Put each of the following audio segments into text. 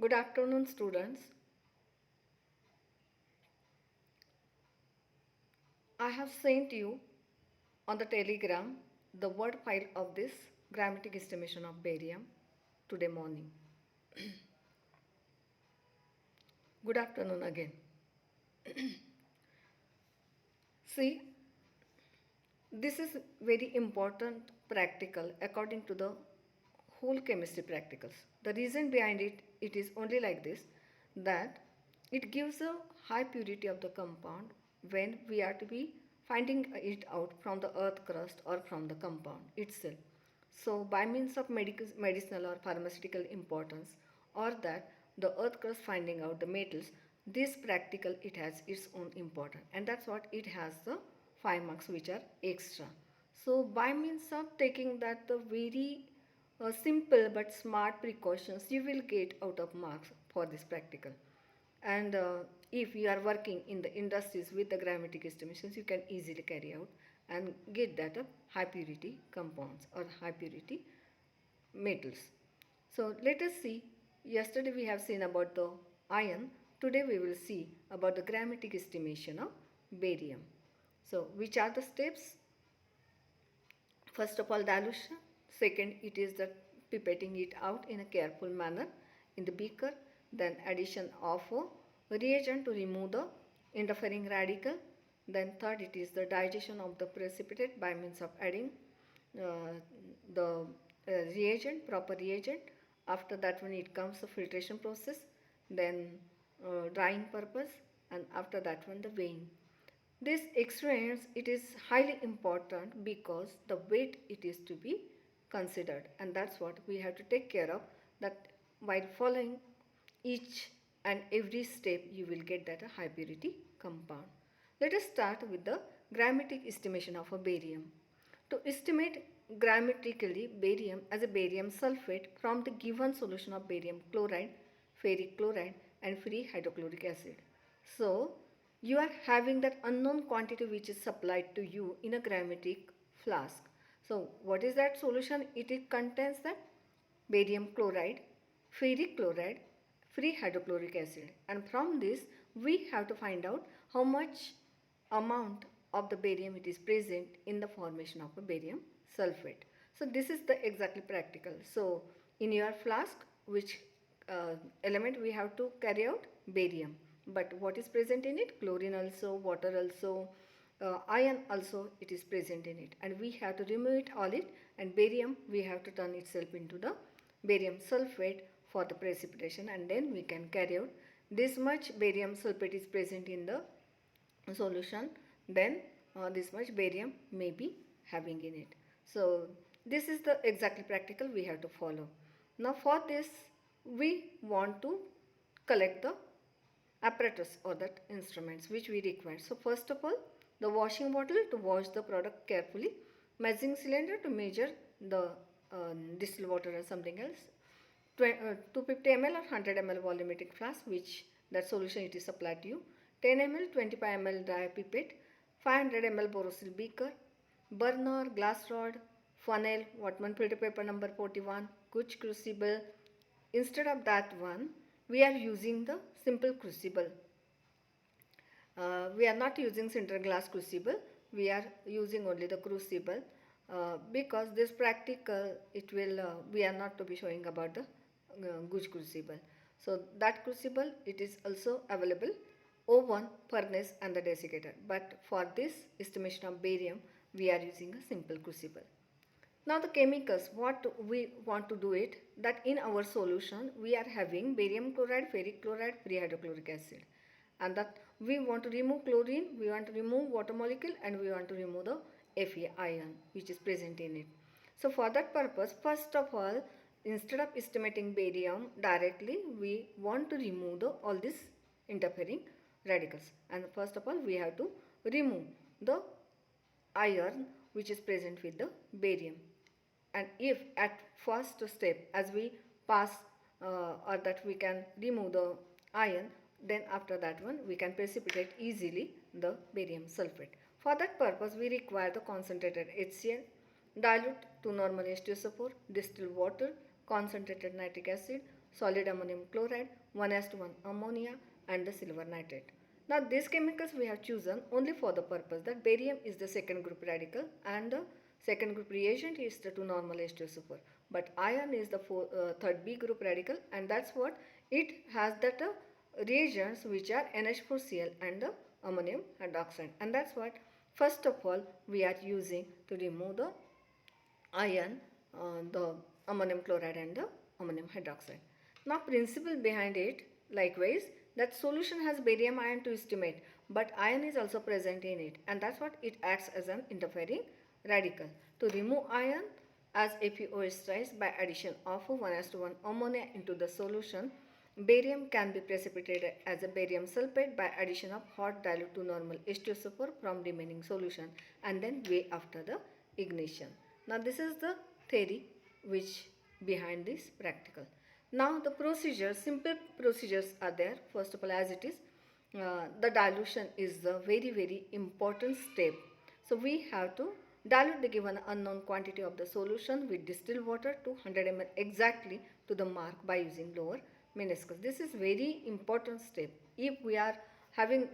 Good afternoon, students. I have sent you on the telegram the word file of this grammatic estimation of barium today morning. Good afternoon again. See, this is very important practical according to the whole chemistry practicals. The reason behind it is only like this, that it gives a high purity of the compound when we are to be finding it out from the earth crust or from the compound itself. So by means of medicinal or pharmaceutical importance, or that the earth crust finding out the metals, this practical it has its own importance, and that's what it has the 5 marks which are extra. So by means of taking that the very simple but smart precautions, you will get out of marks for this practical. And if you are working in the industries with the grammatic estimations, you can easily carry out and get that high purity compounds or high purity metals. So let us see. Yesterday we have seen about the iron. Today we will see about the grammatic estimation of barium. So which are the steps? First of all, dilution. Second, it is the pipetting it out in a careful manner in the beaker. Then addition of a reagent to remove the interfering radical. Then third, it is the digestion of the precipitate by means of adding the reagent, proper reagent. After that, when it comes the filtration process, then drying purpose, and after that one the weighing. This experience it is highly important because the weight it is to be considered, and that's what we have to take care of, that while following each and every step you will get that a high purity compound. Let us start with the grammatic estimation of a barium. To estimate grammatically barium as a barium sulfate from the given solution of barium chloride, ferric chloride and free hydrochloric acid. So, you are having that unknown quantity which is supplied to you in a grammatic flask. So, what is that solution? It contains that barium chloride, ferric chloride, free hydrochloric acid, and from this we have to find out how much amount of the barium it is present in the formation of a barium sulfate. So this is the exactly practical. So in your flask, which element we have to carry out? Barium. But what is present in it? Chlorine also, water also, iron also it is present in it, and we have to remove it all it, and barium we have to turn itself into the barium sulfate for the precipitation, and then we can carry out this much barium sulfate is present in the solution, then this much barium may be having in it. So this is the exactly practical we have to follow. Now for this we want to collect the apparatus or that instruments which we require. So first of all, the washing bottle to wash the product carefully, measuring cylinder to measure the distilled water or something else, 250 ml or 100 ml volumetric flask which that solution it is supplied to you, 10 ml 25 ml dry pipette, 500 ml Borosil beaker, burner, glass rod, funnel, Wattmann filter paper number 41, Kuch crucible. Instead of that one, we are using the simple crucible. We are not using center glass crucible, we are using only the crucible, because this practical it will we are not to be showing about the Guj crucible. So that crucible it is also available, oven, furnace and the desiccator, but for this estimation of barium we are using a simple crucible. Now the chemicals, what we want to do it, that in our solution we are having barium chloride, ferric chloride, free hydrochloric acid, and that we want to remove chlorine, we want to remove water molecule, and we want to remove the Fe ion which is present in it. So for that purpose, first of all, instead of estimating barium directly, we want to remove all these interfering radicals, and first of all we have to remove the iron which is present with the barium. And if at first step as we pass or that we can remove the iron, then after that one we can precipitate easily the barium sulfate. For that purpose we require the concentrated HCl, dilute to normal H2SO4, distilled water, concentrated nitric acid, solid ammonium chloride, 1:1 ammonia, and the silver nitrate. Now these chemicals we have chosen only for the purpose that barium is the second group radical and the second group reagent is the 2 normal H2 super. But iron is the third B group radical, and that's what it has that reagents which are NH4Cl and the ammonium hydroxide, and that's what first of all we are using to remove the iron, the ammonium chloride and the ammonium hydroxide. Now principle behind it likewise that solution has barium ion to estimate, but iron is also present in it, and that's what it acts as an interfering radical. To remove iron as APOH tries by addition of 1:1 ammonia into the solution, barium can be precipitated as a barium sulfate by addition of hot dilute to normal H2 super from remaining solution and then weigh after the ignition. Now this is the theory which behind this practical. Now the procedures, simple procedures are there. First of all, as it is, the dilution is the very important step. So we have to dilute the given unknown quantity of the solution with distilled water to 100 ml exactly to the mark by using lower meniscus. This is very important step. If we are having,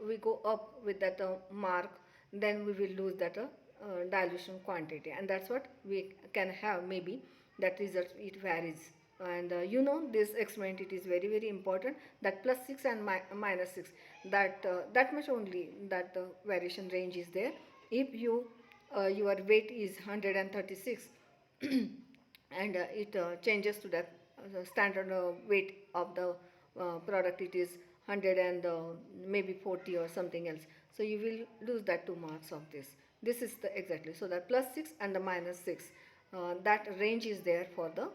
we go up with that mark, then we will lose that dilution quantity, and that's what we can have maybe that result it varies. And you know this experiment it is very important that +6 and -6, that that much only that the variation range is there. If you your weight is 136 and it changes to that standard weight of the product, it is 100 and maybe 40 or something else, so you will lose that 2 marks of this. This is the exactly, so that +6 and the -6, that range is there for the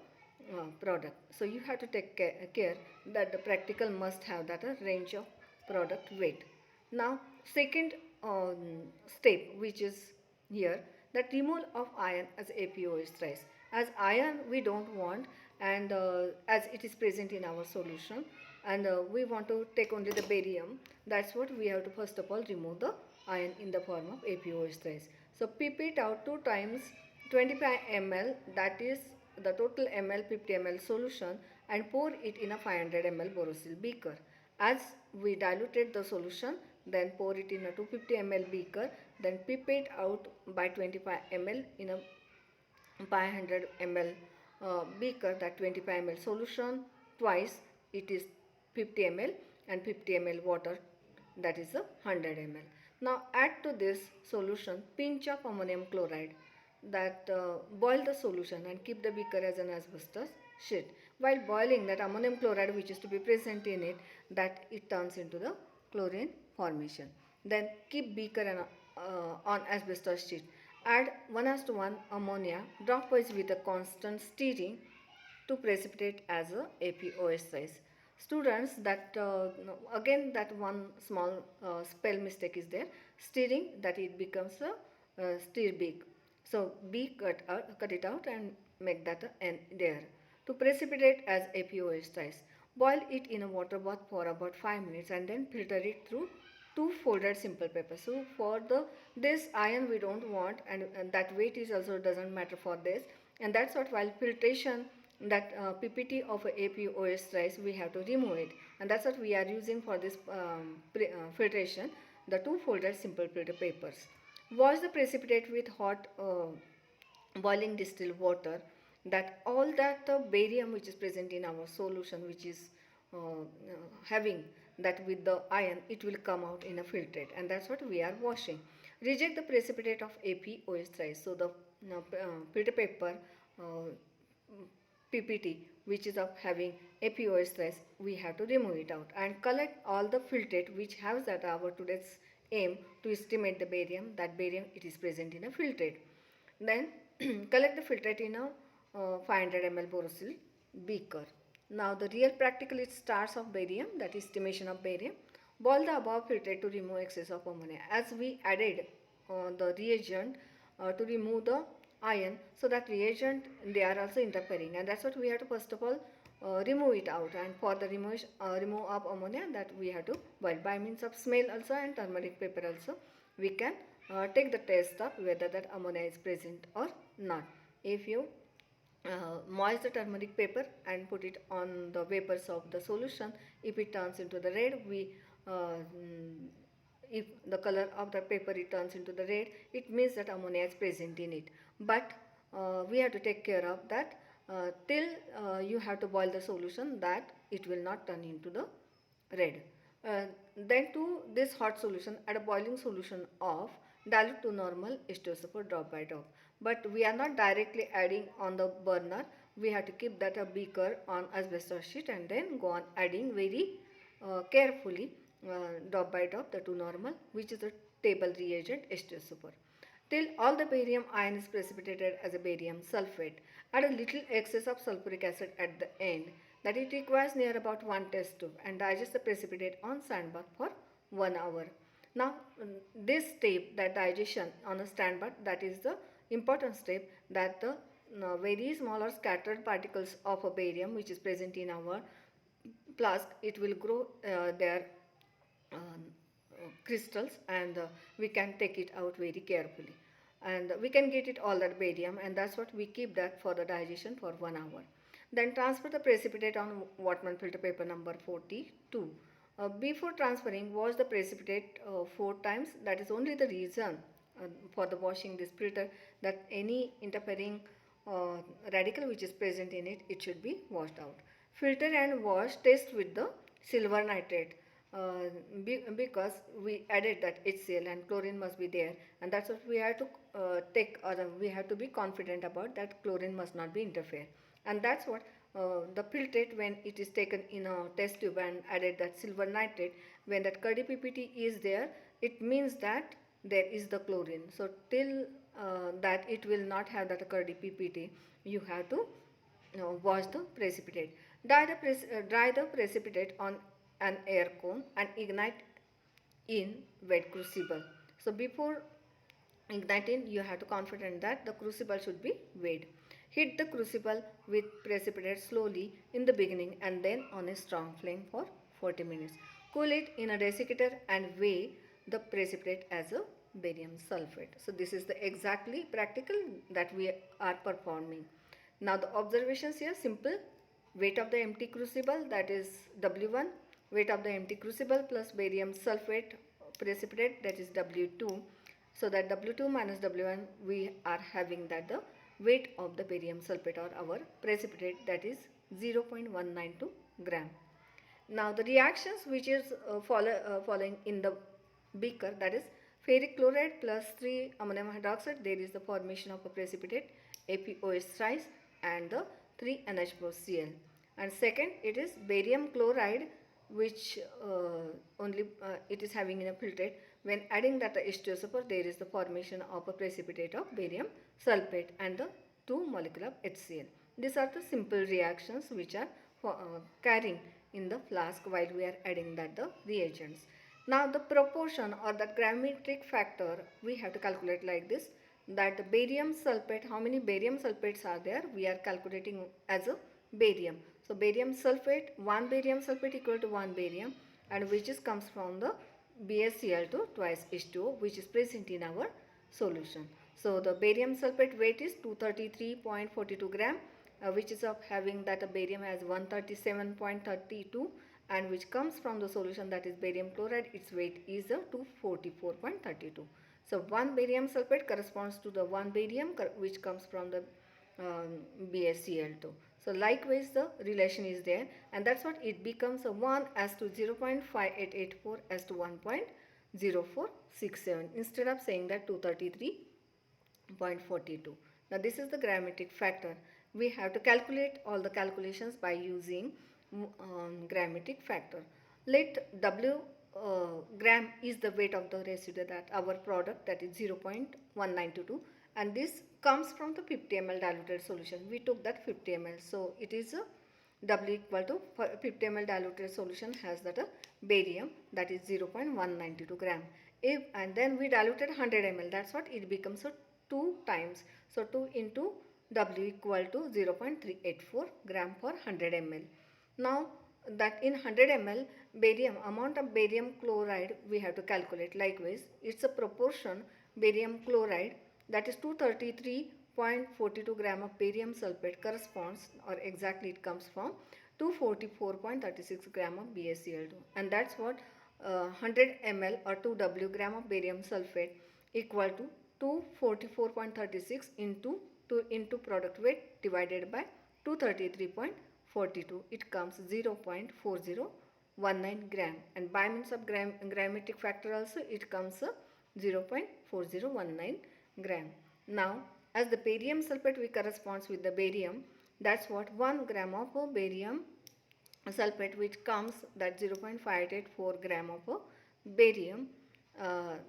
product. So you have to take care that the practical must have that range of product weight. Now second step which is here, that removal of iron as APOH thrice. As iron we don't want, and as it is present in our solution, and we want to take only the barium, that's what we have to first of all remove the iron in the form of APOH thrice. So pipette out 2 times 25 ml, that is the total ml 50 ml solution, and pour it in a 500 ml Borosil beaker. As we diluted the solution, then pour it in a 250 ml beaker, then pipette out by 25 ml in a 500 ml beaker, that 25 ml solution twice, it is 50 ml, and 50 ml water, that is a 100 ml. Now add to this solution pinch of ammonium chloride, that boil the solution and keep the beaker as an asbestos sheet. While boiling, that ammonium chloride which is to be present in it, that it turns into the chlorine formation. Then keep beaker on asbestos sheet. Add 1:1 ammonia dropwise with a constant stirring to precipitate as a APOH size. Students, that again that one small spell mistake is there. Stirring, that it becomes a stir beak. So B cut it out and make that N there. To precipitate as APOH size, boil it in a water bath for about 5 minutes and then filter it through 2 folded simple paper. So for this iron we don't want, and that weight is also doesn't matter for this, and that's what while filtration, that PPT of APOH rice we have to remove it, and that's what we are using for this filtration, the 2 folded simple filter papers. Wash the precipitate with hot boiling distilled water, that all that barium which is present in our solution, which is having that with the iron, it will come out in a filtrate, and that's what we are washing. Reject the precipitate of APOH thrice. So the filter paper PPT which is of having APOH thrice, we have to remove it out and collect all the filtrate which has that our today's aim to estimate the barium, that barium it is present in a filtrate. Then collect the filtrate in a 500 ml Borosil beaker. Now the real practical it starts of barium, that is estimation of barium. Boil the above filtrate to remove excess of ammonia. As we added the reagent to remove the iron, so that reagent they are also interfering, and that's what we have to first of all remove it out. And for the remove of ammonia, that we have to boil by means of smell also and turmeric paper also. We can take the test of whether that ammonia is present or not. If you moist the turmeric paper and put it on the vapors of the solution. If it turns into the red, if the color of the paper it turns into the red, it means that ammonia is present in it. But we have to take care of that till you have to boil the solution, that it will not turn into the red. Then to this hot solution, add a boiling solution of dilute to normal H2SO4 drop by drop. But we are not directly adding on the burner. We have to keep that a beaker on asbestos sheet and then go on adding very carefully drop by drop the to normal, which is a table reagent H2SO4, till all the barium ion is precipitated as a barium sulfate. Add a little excess of sulfuric acid at the end, that it requires near about 1 test tube, and digest the precipitate on sandbath for 1 hour. Now this step, that digestion on a sandbath, that is the important step, that the very small or scattered particles of a barium which is present in our flask, it will grow their crystals, and we can take it out very carefully, and we can get it all that barium, and that's what we keep that for the digestion for 1 hour. Then transfer the precipitate on Whatman filter paper number 42. Before transferring, wash the precipitate 4 times. That is only the reason for the washing this filter, that any interfering radical which is present in it, it should be washed out. Filter and wash, test with the silver nitrate, because we added that HCl and chlorine must be there, and that's what we have to take, or we have to be confident about, that chlorine must not be interfere. And that's what the filtrate, when it is taken in a test tube and added that silver nitrate, when that Curdy PPT is there, it means that there is the chlorine. So till that it will not have that Curdy PPT, you have to wash the precipitate. Dry the precipitate on an air cone and ignite in wet crucible. So before igniting, you have to confident that the crucible should be wet. Heat the crucible with precipitate slowly in the beginning and then on a strong flame for 40 minutes. Cool it in a desiccator and weigh the precipitate as a barium sulfate. So this is the exactly practical that we are performing. Now the observations here simple. Weight of the empty crucible, that is W1, weight of the empty crucible plus barium sulfate precipitate, that is W2. So that W2 minus W1, we are having that the weight of the barium sulfate or our precipitate, that is 0.192 gram. Now the reactions which is following in the beaker, that is ferric chloride plus 3 ammonium hydroxide, there is the formation of a precipitate APOH thrice and the 3NH4Cl. And second, it is barium chloride, which only it is having in a filtrate. When adding that H2SO4, there is the formation of a precipitate of barium sulfate and the 2 molecule of HCl. These are the simple reactions which are carrying in the flask while we are adding that the reagents. Now the proportion or the gravimetric factor we have to calculate like this, that the barium sulfate, how many barium sulfates are there, we are calculating as a barium. So barium sulfate, 1 barium sulfate equal to 1 barium, and which is comes from the BaCl2 twice H2O, which is present in our solution. So the barium sulfate weight is 233.42 gram, which is of having that a barium has 137.32, and which comes from the solution, that is barium chloride, its weight is 244.32. So 1 barium sulfate corresponds to the 1 barium which comes from the BaCl2. So likewise the relation is there, and that's what it becomes a 1 as to 0.5884 as to 1.0467, instead of saying that 233.42. Now this is the gravimetric factor. We have to calculate all the calculations by using gravimetric factor. Let W gram is the weight of the residue, that our product, that is 0.1922, and this comes from the 50 ml diluted solution. We took that 50 ml, so it is a W equal to 50 ml diluted solution has that a barium, that is 0.192 gram. If and then we diluted 100 ml, that's what it becomes a 2 times. So 2 into W equal to 0.384 gram per 100 ml. Now that in 100 ml barium, amount of barium chloride we have to calculate. Likewise, it's a proportion barium chloride, that is 233 0.42 gram of barium sulfate corresponds, or exactly it comes from 244.36 gram of BaCl2, and that's what 100 ml or 2 gram of barium sulfate equal to 244.36 into product weight divided by 233.42. It comes 0.4019 gram, and by means of grammatic factor also it comes 0.4019 gram. Now, as the barium sulfate we corresponds with the barium, that's what 1 gram of barium sulfate, which comes that 0.584 gram of barium,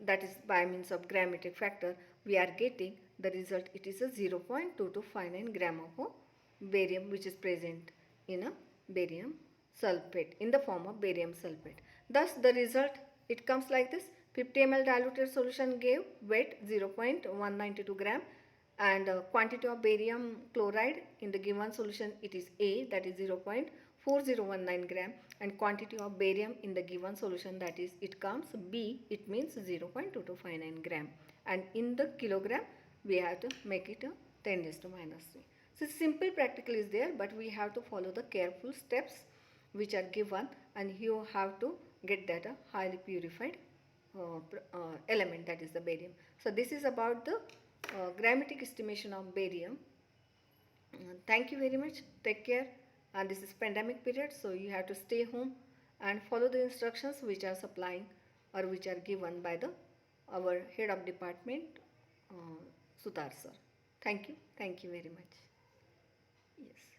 that is by means of grammatic factor we are getting the result. It is a 0.2259 gram of barium which is present in a barium sulfate in the form of barium sulfate. Thus the result it comes like this: 50 ml diluted solution gave weight 0.192 gram, and quantity of barium chloride in the given solution it is A, that is 0.4019 gram, and quantity of barium in the given solution, that is it comes B, it means 0.2259 gram, and in the kilogram we have to make it a 10 raised to minus 3. So simple practical is there, but we have to follow the careful steps which are given, and you have to get that a highly purified element, that is the barium. So this is about the grammatic estimation of barium. Thank you very much. Take care. And this is pandemic period, so you have to stay home and follow the instructions which are supplying or which are given by the our head of department, Sutar sir. Thank you. Thank you very much. Yes.